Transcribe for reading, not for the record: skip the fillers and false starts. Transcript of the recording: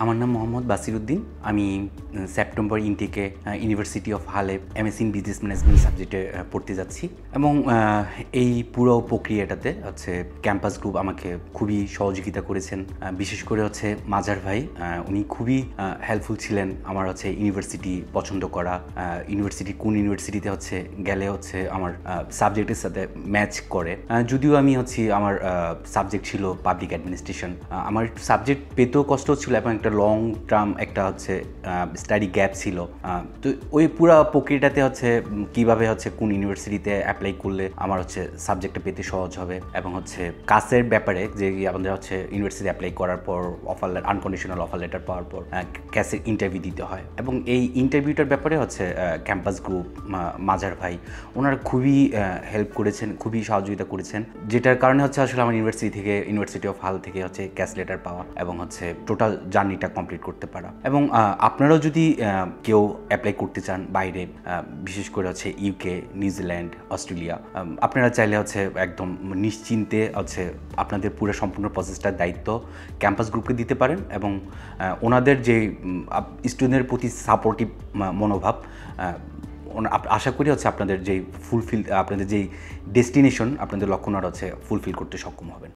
আমার নাম মোহাম্মদ বাসিরউদ্দিন। আমি সেপ্টেম্বর ইনটেকে ইউনিভার্সিটি অফ হালে এমএসসি ইন বিজনেস ম্যানেজমেন্ট সাবজেক্টে পড়তে যাচ্ছি এবং এই পুরো প্রক্রিয়াটাতে ক্যাম্পাস গ্রুপ আমাকে খুবই সহযোগিতা করেছেন। বিশেষ করে মাজার ভাই, উনি খুবই হেল্পফুল ছিলেন আমার ইউনিভার্সিটি পছন্দ করা, কোন ইউনিভার্সিটিতে গেলে আমার সাবজেক্টের সাথে ম্যাচ করে। যদিও আমি আমার সাবজেক্ট ছিল পাবলিক অ্যাডমিনিস্ট্রেশন, আমার সাবজেক্ট পেতেও কষ্ট ছিল এবং একটা লং টার্ম একটা স্টাডি গ্যাপ ছিল। তো ওই পুরো প্রক্রিয়াটাতে কীভাবে কোন ইউনিভার্সিটিতে অ্যাপ্লাই করলে আমার সাবজেক্টটা পেতে সহজ হবে এবং কাসের ব্যাপারে যে আমাদের ইউনিভার্সিটি অ্যাপ্লাই করার পর আনকন্ডিশনাল অফার লেটার পাওয়ার পর ক্যাসের ইন্টারভিউ দিতে হয় এবং এই ইন্টারভিউটার ব্যাপারে ক্যাম্পাস গ্রুপ, মাজার ভাই ওনারা খুবই হেল্প করেছেন, খুবই সহযোগিতা করেছেন, যেটার কারণে আসলে আমার ইউনিভার্সিটি অফ হাল থেকে ক্যাস লেটার পাওয়া এবং টোটাল জার্নিটা কমপ্লিট করতে পারা। এবং আপনারাও যদি কেউ অ্যাপ্লাই করতে চান বাইরে, বিশেষ করে ইউকে, নিউজিল্যান্ড, অস্ট্রেলিয়া, আপনারা চাইলে একদম নিশ্চিন্তে আপনাদের পুরো সম্পূর্ণ প্রসেসটার দায়িত্ব ক্যাম্পাস গ্রুপকে দিতে পারেন এবং ওনাদের যে স্টুডেন্টের প্রতি সাপোর্টিভ মনোভাব, আশা করি আপনাদের যেই আপনাদের যেই ডেস্টিনেশন, আপনাদের লক্ষ্য ফুলফিল করতে সক্ষম হবেন।